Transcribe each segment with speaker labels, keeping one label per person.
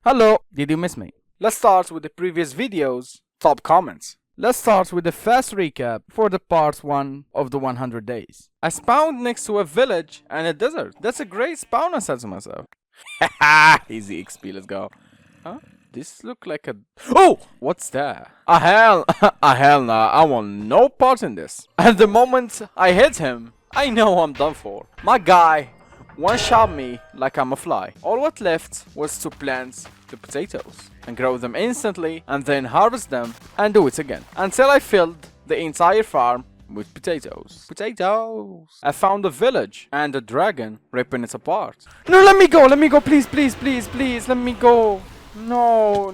Speaker 1: Hello, did you miss me? Let's start with the previous video's top comments. Let's start with a fast recap for the part 1 of the 100 days. I spawned next to a village and a desert. That's a great spawn, I said to myself. Haha, easy XP, let's go. Huh? This look like a... Oh! What's that? A hell nah, I want no part in this. At the moment I hit him, I know I'm done for. My guy one-shot me like I'm a fly. All what left was to plant the potatoes and grow them instantly and then harvest them and do it again until I filled the entire farm with potatoes. Potatoes! I found a village and a dragon ripping it apart. No, let me go, please, let me go. No.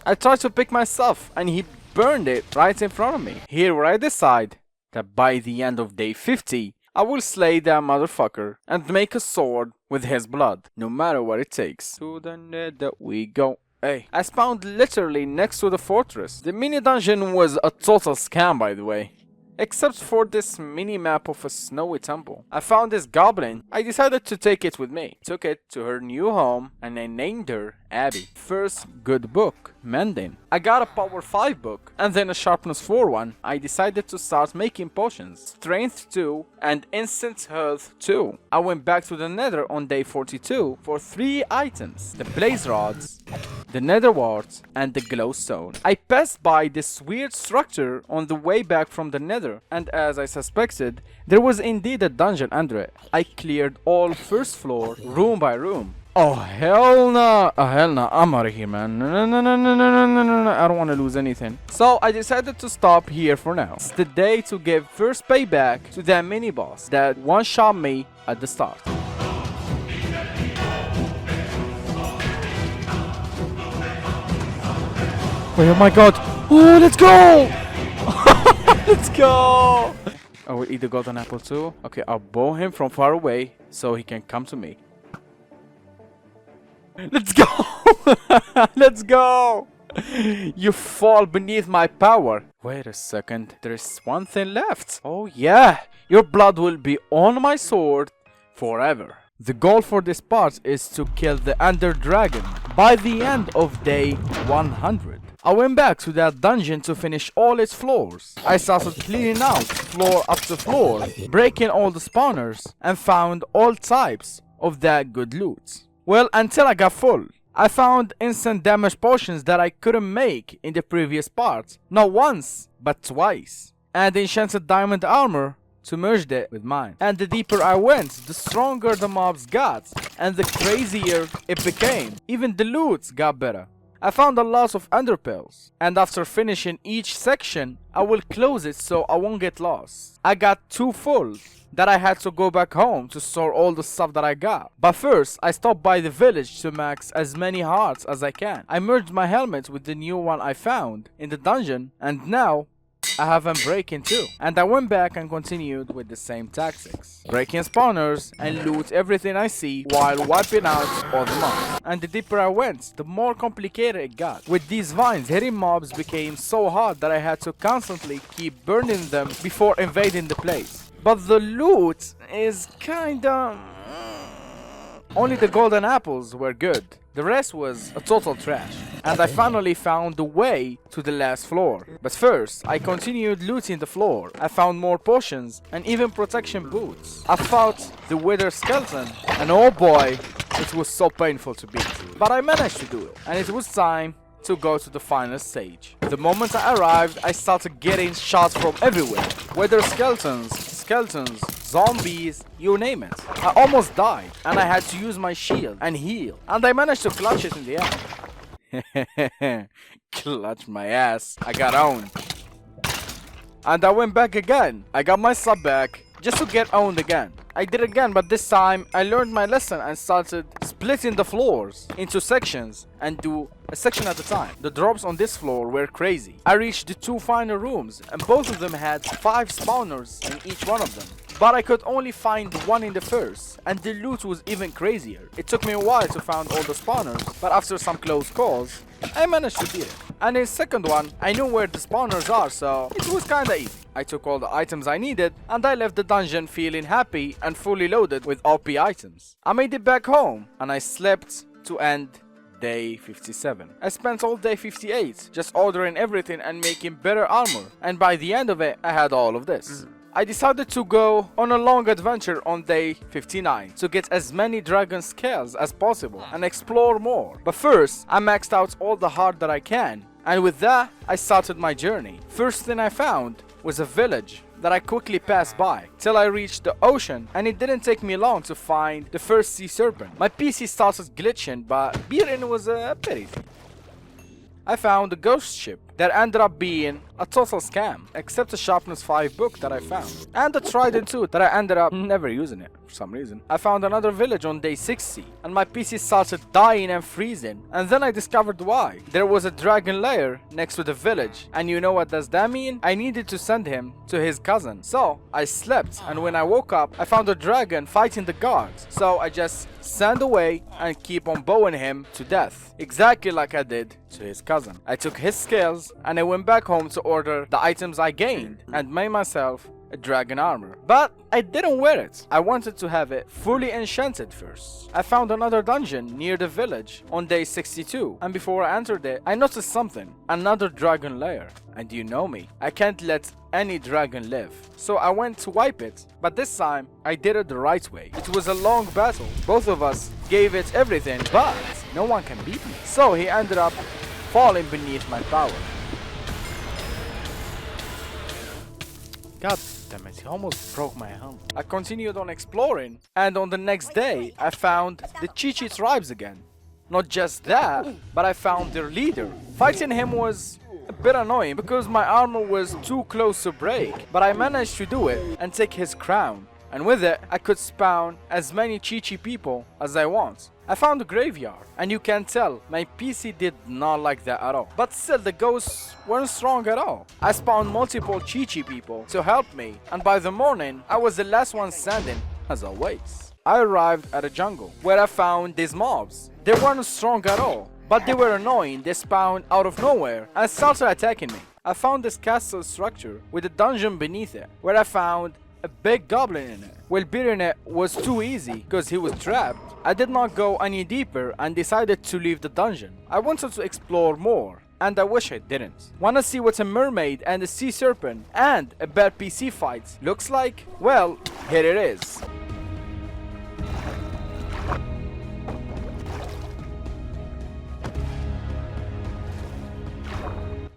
Speaker 1: I tried to pick my stuff and he burned it right in front of me. Here where I decide that by the end of day 50, I will slay that motherfucker and make a sword with his blood, no matter what it takes. To the nether we go. Hey, I spawned literally next to the fortress. The mini dungeon was a total scam, by the way. Except for this mini map of a snowy temple. I found this goblin. I decided to take it with me. Took it to her new home and I named her Abby. First good book, mending. I got a power 5 book and then a sharpness 4 one. I decided to start making potions. Strength 2 and instant health 2. I went back to the nether on day 42 for 3 items. The blaze rods, the nether warts and the glowstone. I passed by this weird structure on the way back from the nether and as I suspected, there was indeed a dungeon under it. I cleared all first floor, room by room. Oh hell no, I'm out of here, man. No, I don't want to lose anything. So I decided to stop here for now. It's the day to give first payback to that mini boss that one-shot me at the start. Wait, oh my god. Oh, let's go! Let's go! I will eat the golden apple too. Okay, I'll bow him from far away so he can come to me. Let's go! Let's go! You fall beneath my power. Wait a second, there's one thing left. Oh yeah, your blood will be on my sword forever. The goal for this part is to kill the Ender Dragon by the end of day 100. I went back to that dungeon to finish all its floors. I started cleaning out floor after floor, breaking all the spawners, and found all types of that good loot. Well, until I got full. I found instant damage potions that I couldn't make in the previous part. Not once, but twice. And enchanted diamond armor to merge it with mine. And the deeper I went, the stronger the mobs got, and the crazier it became. Even the loot got better. I found a lot of underpells, and after finishing each section, I will close it so I won't get lost. I got too full that I had to go back home to store all the stuff that I got. But first, I stopped by the village to max as many hearts as I can. I merged my helmet with the new one I found in the dungeon, and now I have Unbreaking too. And I went back and continued with the same tactics. Breaking spawners and loot everything I see while wiping out all the mobs. And the deeper I went, the more complicated it got. With these vines, hitting mobs became so hard that I had to constantly keep burning them before invading the place. But the loot is kinda... Only the golden apples were good. The rest was a total trash. And I finally found the way to the last floor. But first, I continued looting the floor. I found more potions and even protection boots. I fought the wither skeleton and oh boy, it was so painful to beat. But I managed to do it. And it was time to go to the final stage. The moment I arrived, I started getting shots from everywhere. Whether skeletons, zombies, you name it. I almost died and I had to use my shield and heal. And I managed to clutch it in the end. Clutch my ass. I got owned. And I went back again. I got my sub back just to get owned again. I did again, but this time I learned my lesson and started splitting the floors into sections and do a section at a time. The drops on this floor were crazy. I reached the 2 final rooms and both of them had 5 spawners in each one of them. But I could only find 1 in the first, and the loot was even crazier. It took me a while to find all the spawners, but after some close calls, I managed to beat it. And in the second one, I knew where the spawners are, so it was kinda easy. I took all the items I needed, and I left the dungeon feeling happy and fully loaded with OP items. I made it back home, and I slept to end day 57. I spent all day 58 just ordering everything and making better armor, and by the end of it I had all of this. I decided to go on a long adventure on day 59 to get as many dragon scales as possible and explore more. But first, I maxed out all the heart that I can, and with that, I started my journey. First thing I found was a village that I quickly passed by till I reached the ocean, and it didn't take me long to find the first sea serpent. My PC started glitching, but beating was a pity. I found a ghost ship that ended up being a total scam, except the sharpness 5 book that I found, and the trident 2 that I ended up never using it for some reason. I found another village on day 60, and my PC started dying and freezing, and then I discovered why. There was a dragon lair next to the village, and you know what does that mean? I needed to send him to his cousin. So I slept, and when I woke up, I found a dragon fighting the guards, so I just sent away and keep on bowing him to death, exactly like I did to his cousin. I took his scales and I went back home to order the items I gained and made myself a dragon armor. But I didn't wear it. I wanted to have it fully enchanted first. I found another dungeon near the village on day 62, and before I entered it, I noticed something. Another dragon lair. And you know me, I can't let any dragon live. So I went to wipe it, but this time I did it the right way. It was a long battle. Both of us gave it everything, but no one can beat me. So he ended up falling beneath my power. God damn it, he almost broke my hand. I continued on exploring, and on the next day I found the Chi-Chi tribes again. Not just that, but I found their leader. Fighting him was a bit annoying because my armor was too close to break, but I managed to do it and take his crown, and with it I could spawn as many Chi-Chi people as I want. I found a graveyard, and you can tell my PC did not like that at all. But still, the ghosts weren't strong at all. I spawned multiple Chi-Chi people to help me, and by the morning I was the last one standing, as always. I arrived at a jungle where I found these mobs. They weren't strong at all, but they were annoying. They spawned out of nowhere and started attacking me. I found this castle structure with a dungeon beneath it, where I found a big goblin in it. Well, beating it was too easy because he was trapped. I did not go any deeper and decided to leave the dungeon. I wanted to explore more, and I wish I didn't. Wanna see what a mermaid and a sea serpent and a bad PC fight looks like? Well, here it is.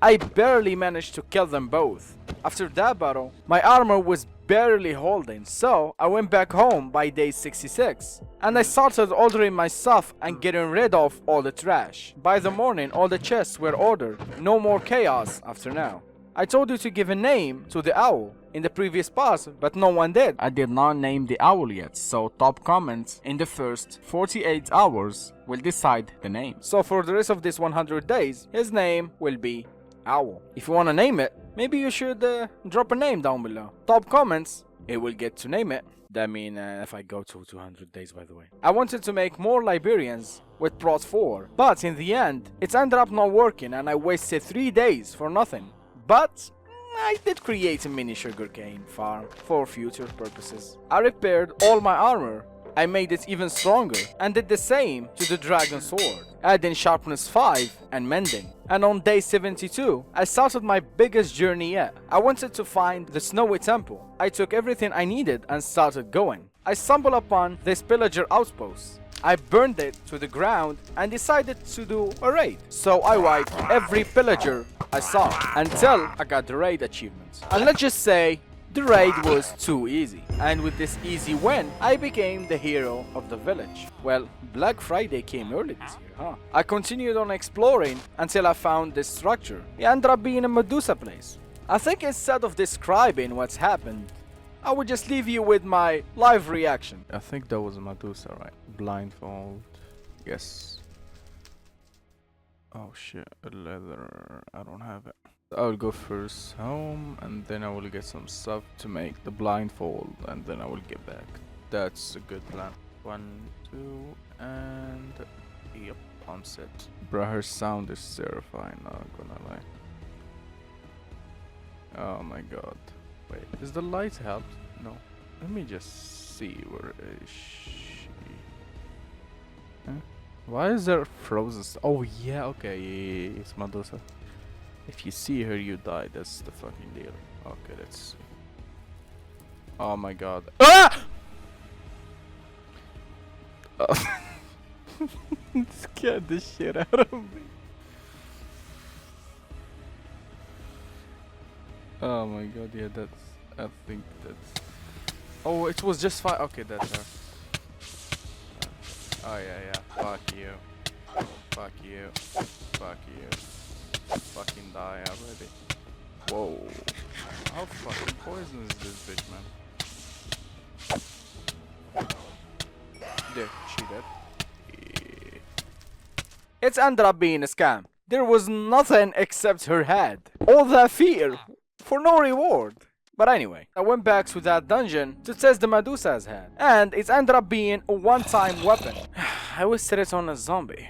Speaker 1: I barely managed to kill them both. After that battle, my armor was barely holding, so I went back home by day 66. And I started ordering my stuff and getting rid of all the trash. By the morning, all the chests were ordered. No more chaos after now. I told you to give a name to the owl in the previous part, but no one did. I did not name the owl yet, so top comments in the first 48 hours will decide the name. So for the rest of this 100 days, his name will be Owl. If you want to name it, maybe you should drop a name down below. Top comments, it will get to name it. That means if I go to 200 days, by the way. I wanted to make more Liberians with Prot 4, but in the end, it ended up not working and I wasted 3 days for nothing. But I did create a mini sugarcane farm for future purposes. I repaired all my armor. I made it even stronger and did the same to the dragon sword, adding sharpness 5 and mending. And on day 72, I started my biggest journey yet. I wanted to find the snowy temple. I took everything I needed and started going. I stumbled upon this pillager outpost. I burned it to the ground and decided to do a raid. So I wiped every pillager I saw until I got the raid achievement. And let's just say, the raid was too easy, and with this easy win, I became the hero of the village. Well, Black Friday came early this year, huh? I continued on exploring until I found this structure. It ended up being a Medusa place. I think instead of describing what's happened, I would just leave you with my live reaction. I think that was a Medusa, right? Blindfold. Yes. Oh shit, leather. I don't have it. I will go first home and then I will get some stuff to make the blindfold and then I will get back. That's a good plan. 1, 2, and yep, I'm set. Bruh, her sound is terrifying, not gonna lie. Oh my god. Wait, is the light helped? No. Let me just see where is she. Huh? Why is there frozen? Oh yeah, okay, yeah, it's Medusa. If you see her, you die. That's the fucking deal. Okay, let's see. Oh my god. Ah! Scared the shit out of me. Oh my god, yeah, that's... I think that's... Oh, it was just fine. Okay, that's her. Oh yeah, yeah. Fuck you. Fuck you. Fuck you. Fucking die already. Whoa. How fucking poison is this bitch, man? There, she dead. Yeah. It ended up being a scam. There was nothing except her head. All that fear for no reward. But anyway, I went back to that dungeon to test the Medusa's head, and it ended up being a one-time weapon. I will set it on a zombie.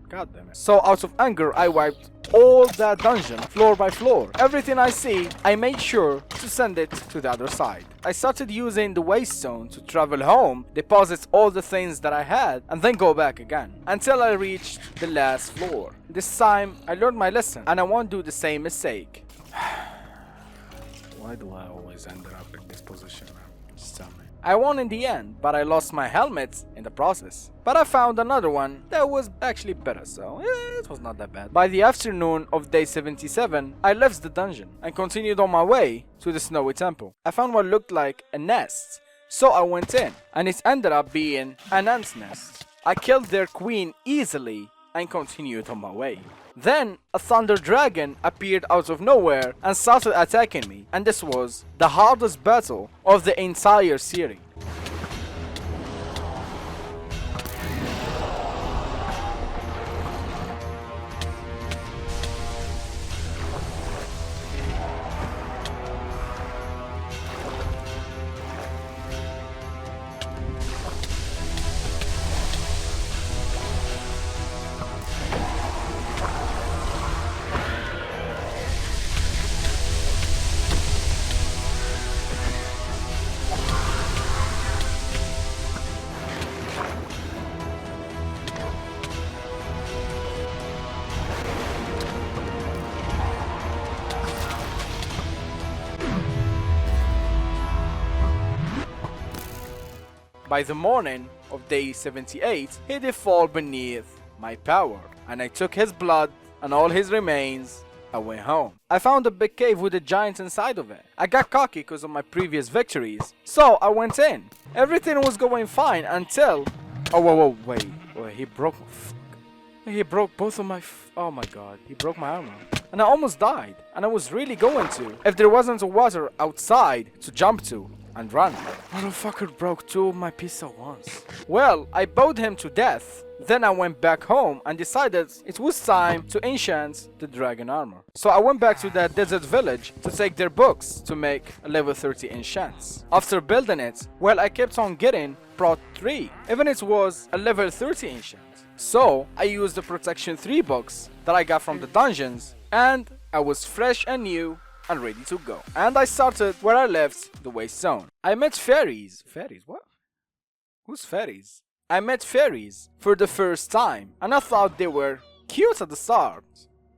Speaker 1: God damn it. So out of anger, I wiped all that dungeon, floor by floor. Everything I see, I made sure to send it to the other side. I started using the waste zone to travel home, deposit all the things that I had, and then go back again, until I reached the last floor. This time, I learned my lesson, and I won't do the same mistake. Why do I always end up in this position, man? Just tell me. I won in the end, but I lost my helmet in the process. But I found another one that was actually better, so it was not that bad. By the afternoon of day 77, I left the dungeon and continued on my way to the snowy temple. I found what looked like a nest, so I went in, and it ended up being an ant's nest. I killed their queen easily and continued on my way. Then a thunder dragon appeared out of nowhere and started attacking me, and this was the hardest battle of the entire series. By the morning of day 78, he did fall beneath my power, and I took his blood and all his remains and went home. I found a big cave with a giant inside of it. I got cocky because of my previous victories, so I went in. Everything was going fine until... Oh, whoa, wait, he broke... He broke both of my... Oh my god, he broke my armor. And I almost died, and I was really going to, if there wasn't a water outside to jump to and run. Motherfucker broke two of my pieces at once. Well, I bowed him to death. Then I went back home and decided it was time to enchant the dragon armor. So I went back to that desert village to take their books to make a level 30 enchants. After building it, well, I kept on getting Prot 3, even it was a level 30 enchant. So I used the protection 3 books that I got from the dungeons, and I was fresh and new and ready to go. And I started where I left the waste zone. I met fairies. Fairies? What? Who's fairies? I met fairies for the first time, and I thought they were cute at the start.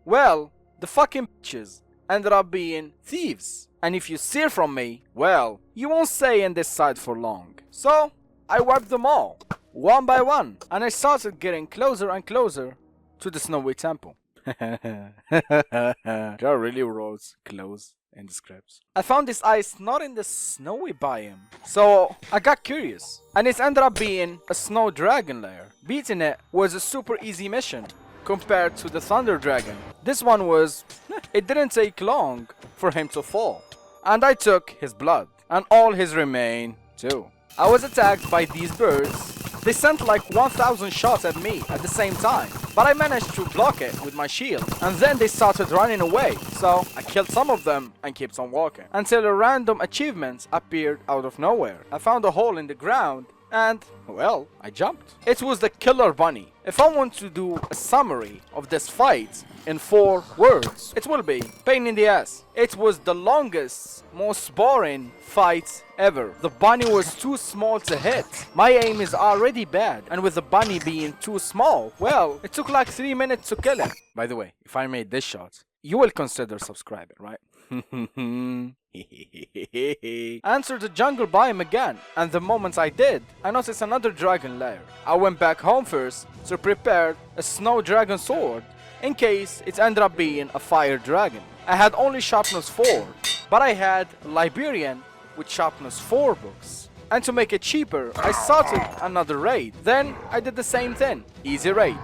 Speaker 1: Well, the fucking bitches ended up being thieves. And if you steal from me, well, you won't stay in this side for long. So, I wiped them all, one by one, and I started getting closer and closer to the snowy temple. There really wrote close in the scripts. I found this ice not in the snowy biome, so I got curious, and it ended up being a snow dragon lair. Beating it was a super easy mission compared to the thunder dragon. This one was, it didn't take long for him to fall, and I took his blood and all his remain too. I was attacked by these birds. They sent like 1000 shots at me at the same time, but I managed to block it with my shield, and then they started running away, so I killed some of them and kept on walking, until a random achievement appeared out of nowhere. I found a hole in the ground, and, well, I jumped. It was the killer bunny. If I want to do a summary of this fight, in 4 words, it will be pain in the ass. It was the longest, most boring fight ever. The bunny was too small to hit. My aim is already bad, and with the bunny being too small, well, it took like 3 minutes to kill him. By the way, if I made this shot, you will consider subscribing, right? Enter the jungle biome again, and the moment I did, I noticed another dragon lair. I went back home first to prepare a snow dragon sword in case it ended up being a fire dragon. I had only sharpness 4, but I had Liberian with sharpness 4 books. And to make it cheaper, I started another raid. Then I did the same thing, easy raid.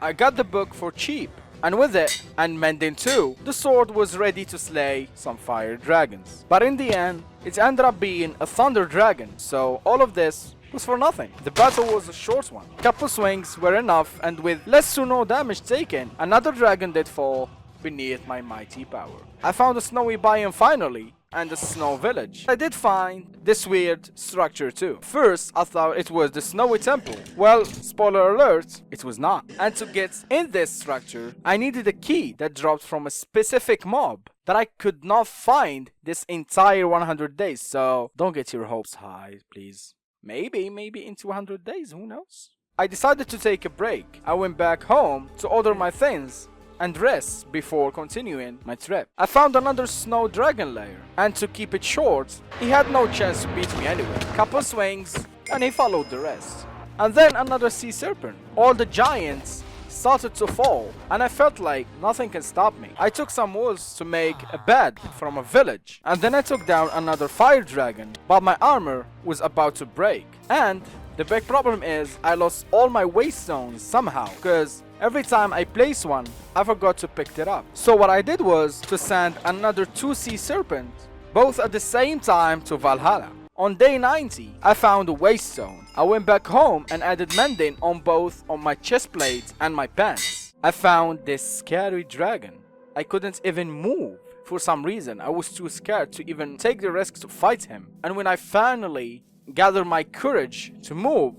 Speaker 1: I got the book for cheap. And with it, and mending too, the sword was ready to slay some fire dragons. But in the end, it ended up being a thunder dragon, so all of this was for nothing. The battle was a short one. Couple swings were enough, and with less to no damage taken, another dragon did fall beneath my mighty power. I found a snowy biome finally, and a snow village. I did find this weird structure too. First, I thought it was the snowy temple. Well, spoiler alert, it was not. And to get in this structure, I needed a key that dropped from a specific mob that I could not find this entire 100 days. So don't get your hopes high, please. Maybe in 200 days, who knows? I decided to take a break. I went back home to order my things and rest before continuing my trip. I found another snow dragon lair, and to keep it short, he had no chance to beat me anyway. Couple swings, and he followed the rest. And then another sea serpent. All the giants started to fall, and I felt like nothing can stop me. I took some wolves to make a bed from a village, and then I took down another fire dragon, but my armor was about to break. And the big problem is I lost all my waystones somehow, because every time I place one, I forgot to pick it up. So what I did was to send another 2 sea serpents, both at the same time, to Valhalla. On day 90, I found a waystone. I went back home and added mending on both on my chest plate and my pants. I found this scary dragon. I couldn't even move. For some reason, I was too scared to even take the risk to fight him. And when I finally gathered my courage to move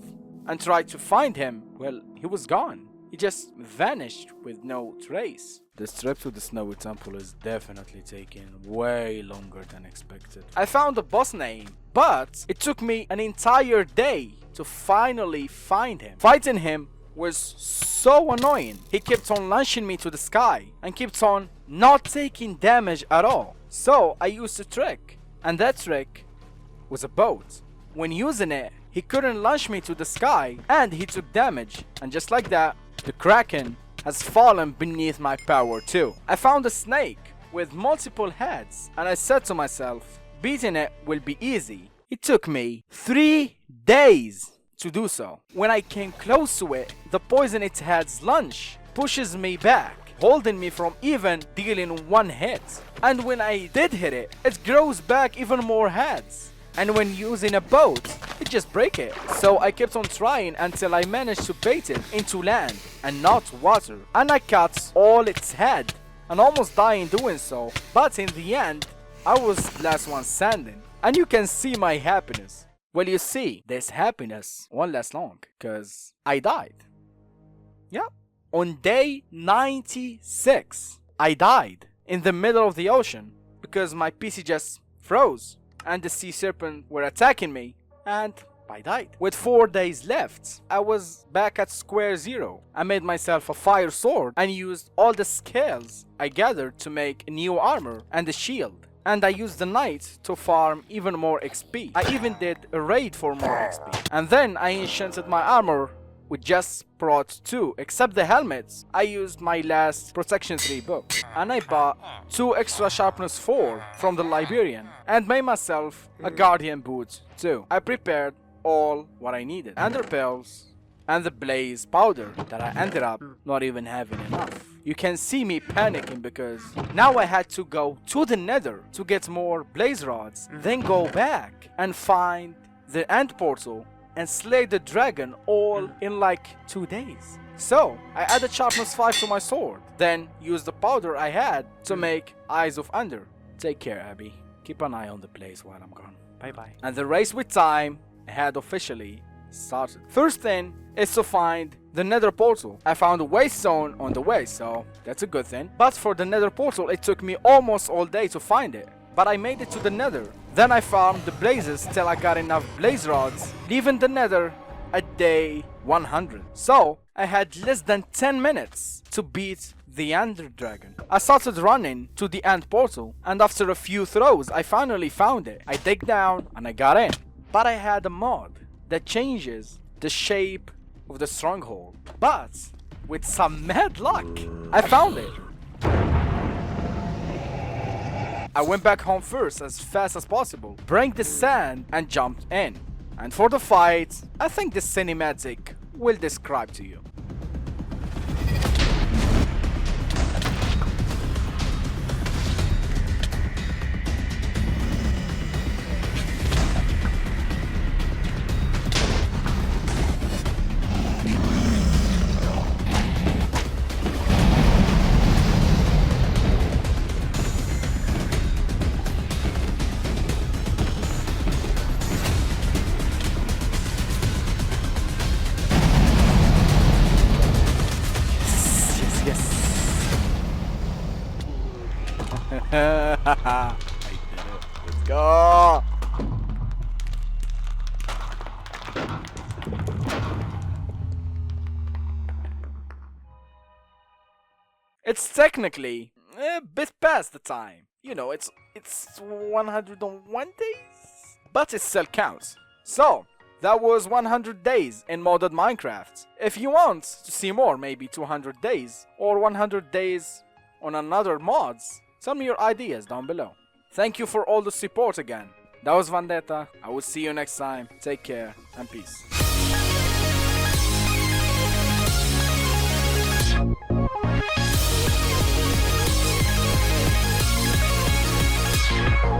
Speaker 1: and try to find him, well, he was gone. He just vanished with no trace. This trip to the snowy temple is definitely taking way longer than expected. I found the boss name, but it took me an entire day to finally find him. Fighting him was so annoying. He kept on launching me to the sky and kept on not taking damage at all. So I used a trick, and that trick was a boat. When using it, he couldn't launch me to the sky, and he took damage, and just like that, the Kraken has fallen beneath my power too. I found a snake with multiple heads, and I said to myself, beating it will be easy. It took me 3 days to do so. When I came close to it, the poison its head's lunge pushes me back, holding me from even dealing 1 hit. And when I did hit it, it grows back even more heads. And when using a boat, it just breaks it. So I kept on trying until I managed to bait it into land and not water. And I cut all its head and almost died in doing so. But in the end, I was the last one standing. And you can see my happiness. Well, you see, this happiness won't last long, cause I died. Yeah. On day 96, I died in the middle of the ocean because my PC just froze. And the sea serpent were attacking me, and I died. With 4 days left, I was back at square zero. I made myself a fire sword and used all the skills I gathered to make a new armor and a shield. And I used the night to farm even more XP. I even did a raid for more XP. And then I enchanted my armor with just brought 2, except the helmets. I used my last protection 3 book, and I bought 2 extra sharpness 4 from the Liberian, and made myself a guardian boot too. I prepared all what I needed, and repels, and the blaze powder that I ended up not even having enough. You can see me panicking because now I had to go to the nether to get more blaze rods, then go back and find the end portal and slay the dragon all in like 2 days. So I added sharpness 5 to my sword, then used the powder I had to make Eyes of Under. Take care, Abby. Keep an eye on the place while I'm gone. Bye bye. And the race with time had officially started. First thing is to find the nether portal. I found a waste zone on the way, so that's a good thing. But for the nether portal, it took me almost all day to find it. But I made it to the nether. Then I farmed the blazes till I got enough blaze rods, leaving the nether at day 100. So I had less than 10 minutes to beat the Ender Dragon. I started running to the end portal, and after a few throws I finally found it. I dig down and I got in. But I had a mod that changes the shape of the stronghold. But with some mad luck, I found it. I went back home first as fast as possible, braked the sand and jumped in. And for the fight, I think the cinematic will describe to you. I did it. Let's go. It's technically a bit past the time. You know, it's 101 days, but it still counts. So that was 100 days in modded Minecraft. If you want to see more, maybe 200 days or 100 days on another mods, tell me your ideas down below. Thank you for all the support again. That was Vendetta. I will see you next time. Take care and peace.